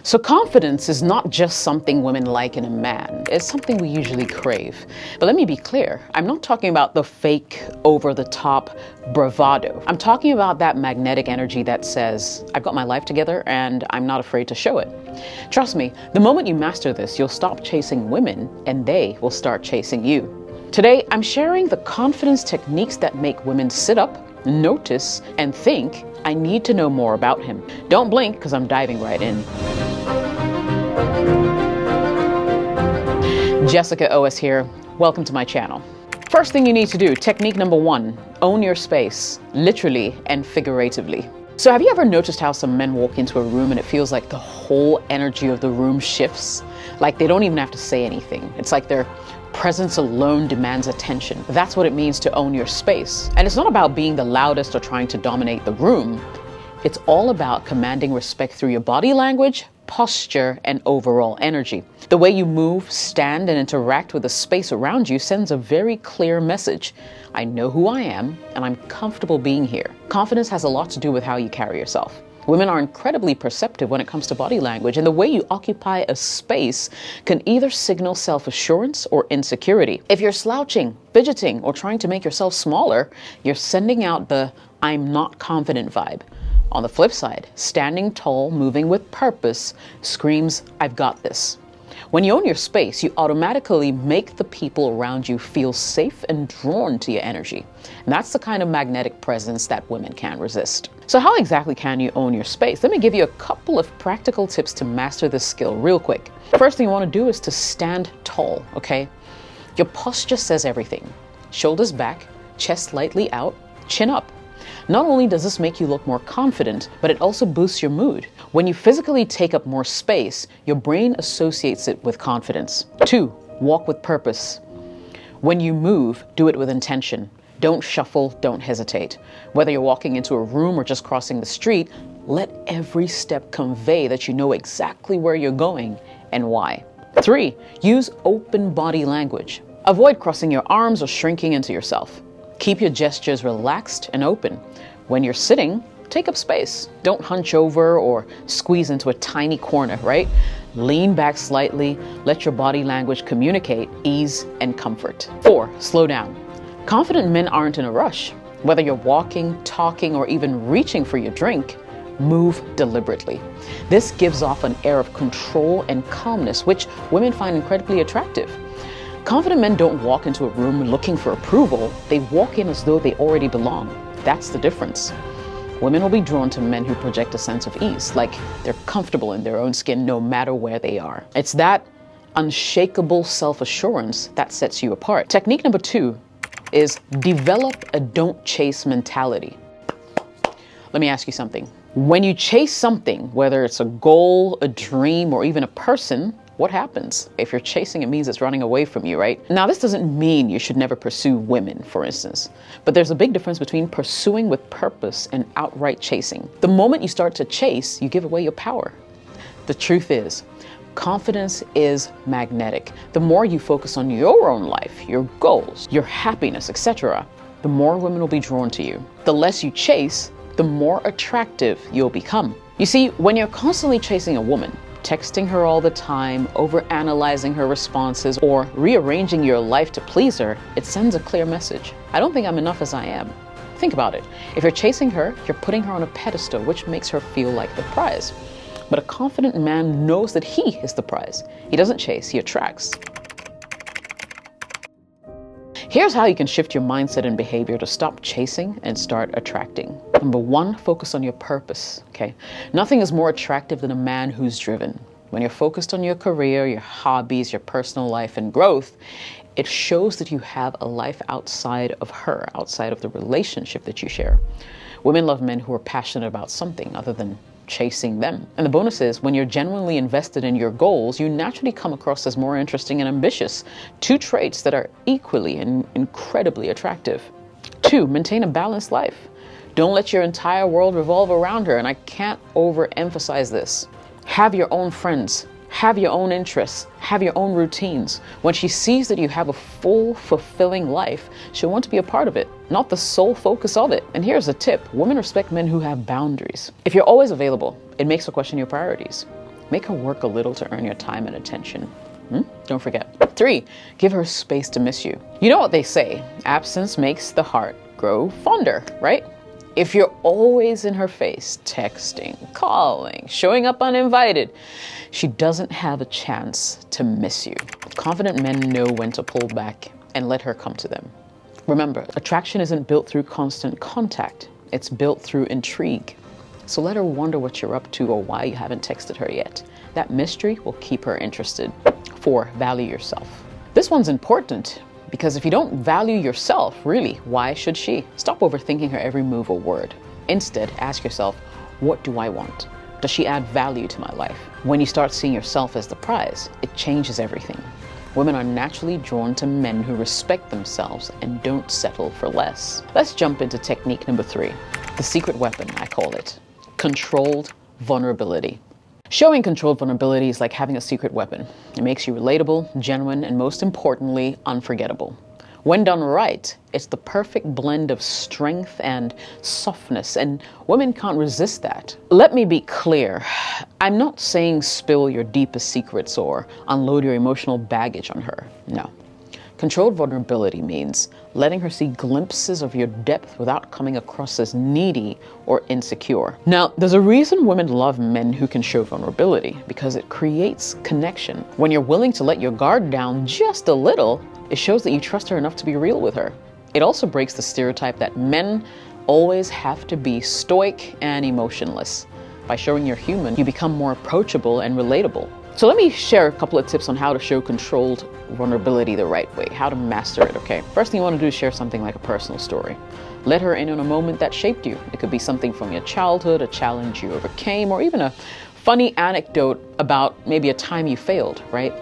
So confidence is not just something women like in a man, it's something we usually crave. But let me be clear, I'm not talking about the fake, over-the-top bravado. I'm talking about that magnetic energy that says, I've got my life together and I'm not afraid to show it. Trust me, the moment you master this, you'll stop chasing women and they will start chasing you. Today, I'm sharing the confidence techniques that make women sit up, notice, and think, I need to know more about him. Don't blink, because I'm diving right in. Jessica OS here. Welcome to my channel. First thing you need to do, technique number 1, own your space, literally and figuratively. So have you ever noticed how some men walk into a room and it feels like the whole energy of the room shifts? Like they don't even have to say anything. It's like their presence alone demands attention. That's what it means to own your space. And it's not about being the loudest or trying to dominate the room. It's all about commanding respect through your body language, posture, and overall energy. The way you move, stand, and interact with the space around you sends a very clear message. I know who I am, and I'm comfortable being here. Confidence has a lot to do with how you carry yourself. Women are incredibly perceptive when it comes to body language, and the way you occupy a space can either signal self-assurance or insecurity. If you're slouching, fidgeting, or trying to make yourself smaller, you're sending out the I'm not confident vibe. On the flip side, standing tall, moving with purpose, screams, I've got this. When you own your space, you automatically make the people around you feel safe and drawn to your energy. And that's the kind of magnetic presence that women can't resist. So how exactly can you own your space? Let me give you a couple of practical tips to master this skill real quick. First thing you want to do is to stand tall, okay? Your posture says everything. Shoulders back, chest slightly out, chin up. Not only does this make you look more confident, but it also boosts your mood. When you physically take up more space, your brain associates it with confidence. 2, walk with purpose. When you move, do it with intention. Don't shuffle, don't hesitate. Whether you're walking into a room or just crossing the street, let every step convey that you know exactly where you're going and why. 3, use open body language. Avoid crossing your arms or shrinking into yourself. Keep your gestures relaxed and open. When you're sitting, take up space. Don't hunch over or squeeze into a tiny corner, right? Lean back slightly. Let your body language communicate ease and comfort. 4, slow down. Confident men aren't in a rush. Whether you're walking, talking, or even reaching for your drink, move deliberately. This gives off an air of control and calmness, which women find incredibly attractive. Confident men don't walk into a room looking for approval. They walk in as though they already belong. That's the difference. Women will be drawn to men who project a sense of ease, like they're comfortable in their own skin no matter where they are. It's that unshakable self-assurance that sets you apart. Technique number 2 is develop a don't chase mentality. Let me ask you something. When you chase something, whether it's a goal, a dream, or even a person, what happens? If you're chasing, it means it's running away from you, right? Now, this doesn't mean you should never pursue women, for instance, but there's a big difference between pursuing with purpose and outright chasing. The moment you start to chase, you give away your power. The truth is, confidence is magnetic. The more you focus on your own life, your goals, your happiness, etc., the more women will be drawn to you. The less you chase, the more attractive you'll become. You see, when you're constantly chasing a woman, texting her all the time, overanalyzing her responses, or rearranging your life to please her, it sends a clear message. I don't think I'm enough as I am. Think about it. If you're chasing her, you're putting her on a pedestal, which makes her feel like the prize. But a confident man knows that he is the prize. He doesn't chase, he attracts. Here's how you can shift your mindset and behavior to stop chasing and start attracting. Number 1, focus on your purpose, okay? Nothing is more attractive than a man who's driven. When you're focused on your career, your hobbies, your personal life, and growth, it shows that you have a life outside of her, outside of the relationship that you share. Women love men who are passionate about something other than chasing them. And the bonus is, when you're genuinely invested in your goals, you naturally come across as more interesting and ambitious. 2 traits that are equally and incredibly attractive. 2, maintain a balanced life. Don't let your entire world revolve around her, and I can't overemphasize this. Have your own friends. Have your own interests, have your own routines. When she sees that you have a full, fulfilling life, she'll want to be a part of it, not the sole focus of it. And here's a tip. Women respect men who have boundaries. If you're always available, it makes her question your priorities. Make her work a little to earn your time and attention. Don't forget. 3, give her space to miss you. You know what they say, absence makes the heart grow fonder, right? If you're always in her face, texting, calling, showing up uninvited, she doesn't have a chance to miss you. Confident men know when to pull back and let her come to them. Remember, attraction isn't built through constant contact. It's built through intrigue. So let her wonder what you're up to or why you haven't texted her yet. That mystery will keep her interested. 4, value yourself. This one's important because if you don't value yourself, really, why should she? Stop overthinking her every move or word. Instead, ask yourself, what do I want? Does she add value to my life? When you start seeing yourself as the prize, it changes everything. Women are naturally drawn to men who respect themselves and don't settle for less. Let's jump into technique number 3. The secret weapon, I call it. Controlled vulnerability. Showing controlled vulnerability is like having a secret weapon. It makes you relatable, genuine, and most importantly, unforgettable. When done right, it's the perfect blend of strength and softness, and women can't resist that. Let me be clear. I'm not saying spill your deepest secrets or unload your emotional baggage on her. No. Controlled vulnerability means letting her see glimpses of your depth without coming across as needy or insecure. Now, there's a reason women love men who can show vulnerability, because it creates connection. When you're willing to let your guard down just a little, it shows that you trust her enough to be real with her. It also breaks the stereotype that men always have to be stoic and emotionless. By showing you're human, you become more approachable and relatable. So let me share a couple of tips on how to show controlled vulnerability the right way, how to master it, okay? First thing you want to do is share something like a personal story. Let her in on a moment that shaped you. It could be something from your childhood, a challenge you overcame, or even a funny anecdote about maybe a time you failed, right?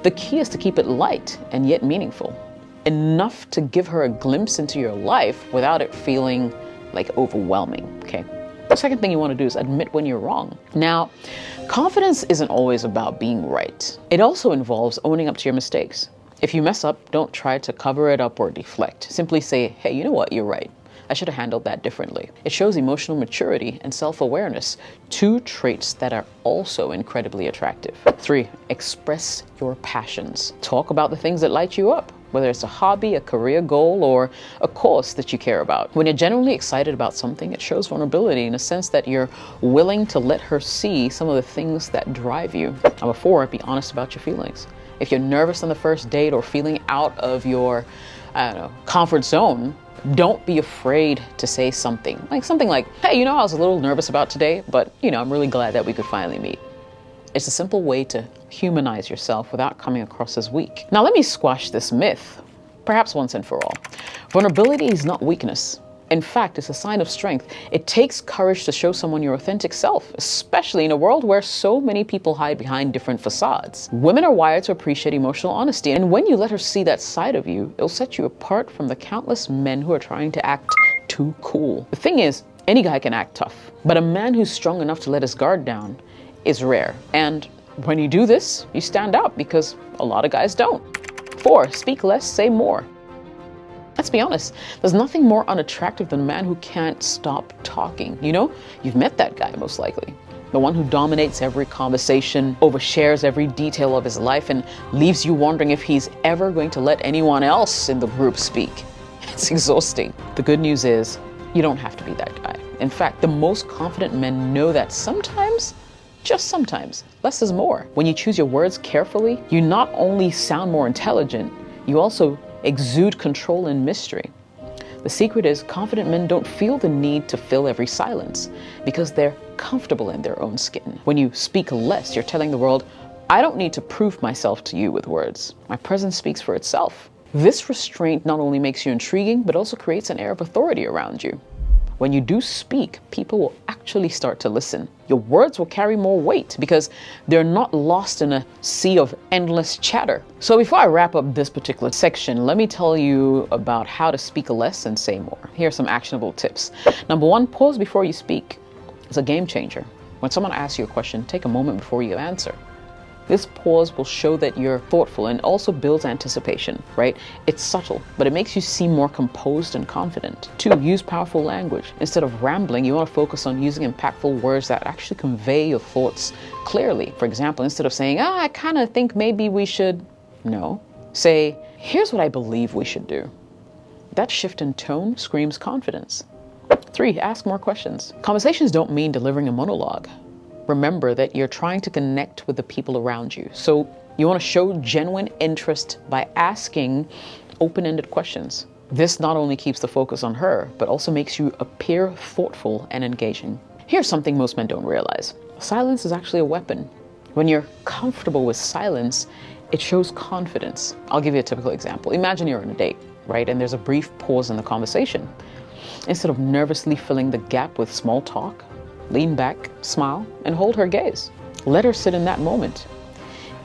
The key is to keep it light and yet meaningful. Enough to give her a glimpse into your life without it feeling like overwhelming, okay? The second thing you want to do is admit when you're wrong. Now, confidence isn't always about being right. It also involves owning up to your mistakes. If you mess up, don't try to cover it up or deflect. Simply say, hey, you know what, you're right. I should have handled that differently. It shows emotional maturity and self-awareness, 2 traits that are also incredibly attractive. 3, express your passions. Talk about the things that light you up, whether it's a hobby, a career goal, or a cause that you care about. When you're genuinely excited about something, it shows vulnerability in a sense that you're willing to let her see some of the things that drive you. Number 4, be honest about your feelings. If you're nervous on the first date or feeling out of your, comfort zone, don't be afraid to say something like, hey, I was a little nervous about today, but I'm really glad that we could finally meet. It's a simple way to humanize yourself without coming across as weak. Now let me squash this myth, perhaps once and for all. Vulnerability is not weakness. In fact, it's a sign of strength. It takes courage to show someone your authentic self, especially in a world where so many people hide behind different facades. Women are wired to appreciate emotional honesty, and when you let her see that side of you, it'll set you apart from the countless men who are trying to act too cool. The thing is, any guy can act tough, but a man who's strong enough to let his guard down is rare. And when you do this, you stand out because a lot of guys don't. 4, speak less, say more. Let's be honest, there's nothing more unattractive than a man who can't stop talking. You've met that guy most likely. The one who dominates every conversation, overshares every detail of his life, and leaves you wondering if he's ever going to let anyone else in the group speak. It's exhausting. The good news is, you don't have to be that guy. In fact, the most confident men know that sometimes, just sometimes, less is more. When you choose your words carefully, you not only sound more intelligent, you also exude control and mystery. The secret is confident men don't feel the need to fill every silence because they're comfortable in their own skin. When you speak less, you're telling the world, I don't need to prove myself to you with words. My presence speaks for itself. This restraint not only makes you intriguing, but also creates an air of authority around you. When you do speak, people will actually start to listen. Your words will carry more weight because they're not lost in a sea of endless chatter. So before I wrap up this particular section, let me tell you about how to speak less and say more. Here are some actionable tips. Number 1, pause before you speak. It's a game changer. When someone asks you a question, take a moment before you answer. This pause will show that you're thoughtful and also builds anticipation, right? It's subtle, but it makes you seem more composed and confident. 2, use powerful language. Instead of rambling, you want to focus on using impactful words that actually convey your thoughts clearly. For example, instead of saying, I kind of think maybe we should, no. Say, here's what I believe we should do. That shift in tone screams confidence. 3, ask more questions. Conversations don't mean delivering a monologue. Remember that you're trying to connect with the people around you. So you want to show genuine interest by asking open-ended questions. This not only keeps the focus on her, but also makes you appear thoughtful and engaging. Here's something most men don't realize. Silence is actually a weapon. When you're comfortable with silence, it shows confidence. I'll give you a typical example. Imagine you're on a date, right? And there's a brief pause in the conversation. Instead of nervously filling the gap with small talk, lean back, smile, and hold her gaze. Let her sit in that moment.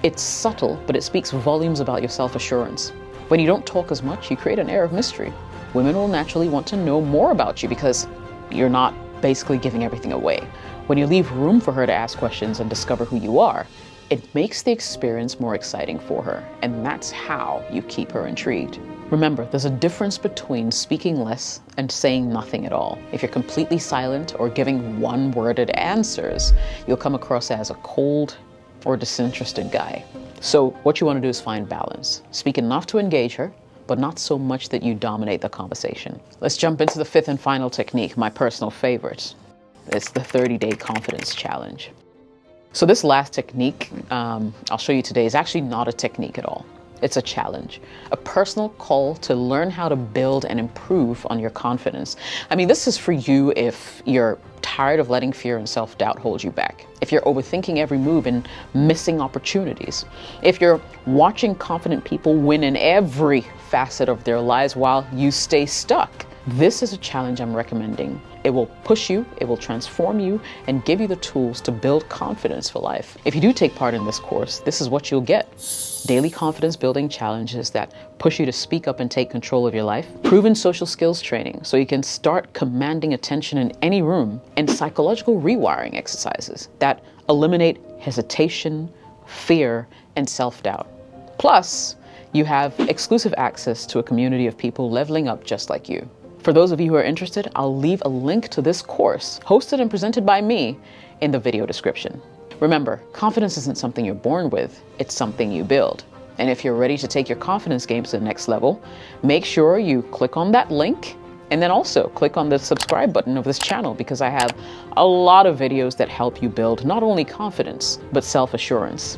It's subtle, but it speaks volumes about your self-assurance. When you don't talk as much, you create an air of mystery. Women will naturally want to know more about you because you're not basically giving everything away. When you leave room for her to ask questions and discover who you are, it makes the experience more exciting for her, and that's how you keep her intrigued. Remember, there's a difference between speaking less and saying nothing at all. If you're completely silent or giving one-worded answers, you'll come across as a cold or disinterested guy. So what you want to do is find balance. Speak enough to engage her, but not so much that you dominate the conversation. Let's jump into the 5th and final technique, my personal favorite. It's the 30-day confidence challenge. So this last technique I'll show you today is actually not a technique at all. It's a challenge, a personal call to learn how to build and improve on your confidence. I mean, this is for you if you're tired of letting fear and self-doubt hold you back. If you're overthinking every move and missing opportunities. If you're watching confident people win in every facet of their lives while you stay stuck. This is a challenge I'm recommending. It will push you, it will transform you, and give you the tools to build confidence for life. If you do take part in this course, this is what you'll get. Daily confidence building challenges that push you to speak up and take control of your life. Proven social skills training so you can start commanding attention in any room. And psychological rewiring exercises that eliminate hesitation, fear, and self-doubt. Plus, you have exclusive access to a community of people leveling up just like you. For those of you who are interested, I'll leave a link to this course, hosted and presented by me, in the video description. Remember, confidence isn't something you're born with, it's something you build. And if you're ready to take your confidence game to the next level, make sure you click on that link and then also click on the subscribe button of this channel because I have a lot of videos that help you build not only confidence, but self-assurance.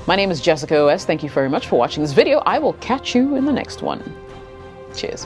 My name is Jessica OS. Thank you very much for watching this video. I will catch you in the next one. Cheers.